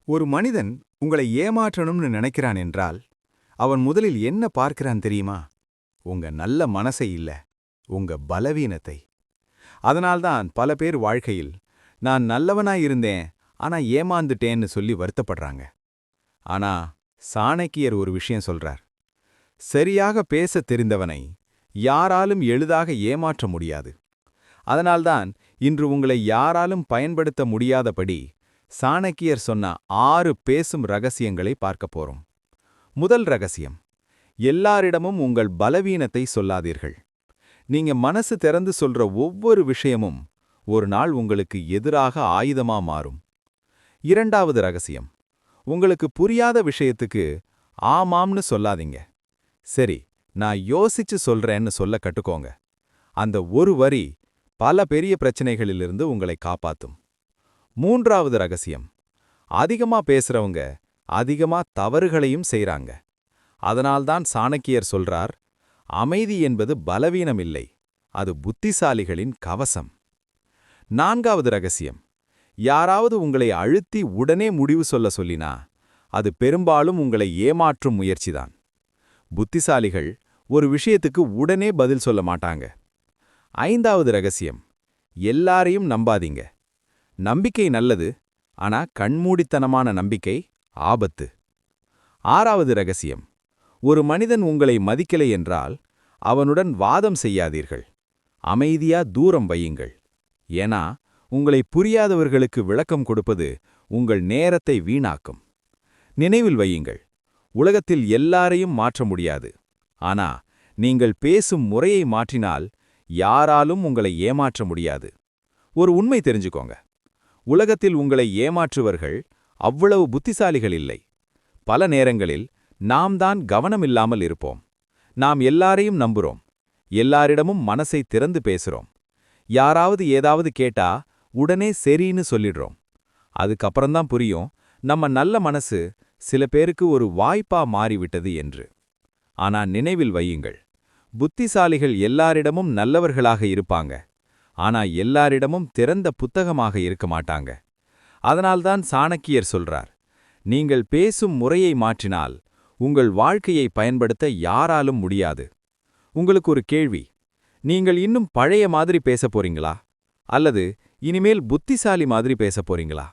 ஒரு மனிதன் உங்களை ஏமாற்றணும்னு நினைக்கிறான் என்றால், அவன் முதலில் என்ன பார்க்கிறான் தெரியுமா? உங்க நல்ல மனசை இல்ல, உங்க பலவீனத்தை. அதனால்தான் பல பேர் வாழ்க்கையில், நான் நல்லவனாய் இருந்தேன், ஆனா ஏமாந்துட்டேன்னு சொல்லி வருத்தப்படுறாங்க. ஆனா சாணக்கியர் ஒரு விஷயம் சொல்றார். சரியாக பேசத் தெரிந்தவனை யாராலும் எளிதாக ஏமாற்ற முடியாது. அதனால்தான் இன்று உங்களை யாராலும் பயன்படுத்த முடியாதபடி சாணக்கியர் சொன்ன 6 பேசும் ரகசியங்களை பார்க்கப் போறோம். முதல் ரகசியம்: எல்லாரிடமும் உங்கள் பலவீனத்தை சொல்லாதீர்கள். நீங்க மனசு திறந்து சொல்ற ஒவ்வொரு விஷயமும் ஒரு நாள் உங்களுக்கு எதிராக ஆயுதமா மாறும். இரண்டாவது ரகசியம்: உங்களுக்கு புரியாத விஷயத்துக்கு ஆமாம்னு சொல்லாதீங்க. சரி, நான் யோசிச்சு சொல்றேன்னு சொல்ல கட்டுக்கோங்க. அந்த ஒரு வரி பல பெரிய பிரச்சனைகளிலிருந்து உங்களை காப்பாத்தும். மூன்றாவது ரகசியம்: அதிகமா பேசுறவங்க அதிகமா தவறுகளையும் செய்றாங்க. அதனால்தான் சாணக்கியர் சொல்றார், அமைதி என்பது பலவீனம் இல்லை, அது புத்திசாலிகளின் கவசம். நான்காவது ரகசியம்: யாராவது உங்களை அழுத்தி உடனே முடிவு சொல்லினா அது பெரும்பாலும் உங்களை ஏமாற்றும் முயற்சிதான். புத்திசாலிகள் ஒரு விஷயத்துக்கு உடனே பதில் சொல்ல மாட்டாங்க. ஐந்தாவது ரகசியம்: எல்லாரையும் நம்பாதீங்க. நம்பிக்கை நல்லது, ஆனா கண்மூடித்தனமான நம்பிக்கை ஆபத்து. ஆறாவது ரகசியம்: ஒரு மனிதன் உங்களை மதிக்கலை என்றால் அவனுடன் வாதம் செய்யாதீர்கள். அமைதியா தூரம் வையுங்கள். ஏன்னா உங்களை புரியாதவர்களுக்கு விளக்கம் கொடுப்பது உங்கள் நேரத்தை வீணாக்கும். நினைவில் வையுங்கள், உலகத்தில் எல்லாரையும் மாற்ற முடியாது. ஆனா நீங்கள் பேசும் முறையை மாற்றினால் யாராலும் உங்களை ஏமாற்ற முடியாது. ஒரு உண்மை தெரிஞ்சுக்கோங்க, உலகத்தில் உங்களை ஏமாற்றுவர்கள் அவ்வளவு புத்திசாலிகள் இல்லை. பல நேரங்களில் நாம் தான் கவனமில்லாமல் இருப்போம். நாம் எல்லாரையும் நம்புறோம், எல்லாரிடமும் மனசை திறந்து பேசுறோம். யாராவது ஏதாவது கேட்டா உடனே சரின்னு சொல்லிடுறோம். அதுக்கப்புறம்தான் புரியும், நம்ம நல்ல மனசு சில பேருக்கு ஒரு வாய்ப்பா மாறிவிட்டது என்று. ஆனா நினைவில் வையுங்கள், புத்திசாலிகள் எல்லாரிடமும் நல்லவர்களாக இருப்பாங்க. ஆனா எல்லாரிடமும் திறந்த புத்தகமாக இருக்க மாட்டாங்க. அதனால்தான் சாணக்கியர் சொல்றார், நீங்கள் பேசும் முறையை மாற்றினால் உங்கள் வாழ்க்கையை பயன்படுத்த யாராலும் முடியாது. உங்களுக்கு ஒரு கேள்வி: நீங்கள் இன்னும் பழைய மாதிரி பேசப் போறீங்களா, அல்லது இனிமேல் புத்திசாலி மாதிரி பேசப் போறீங்களா?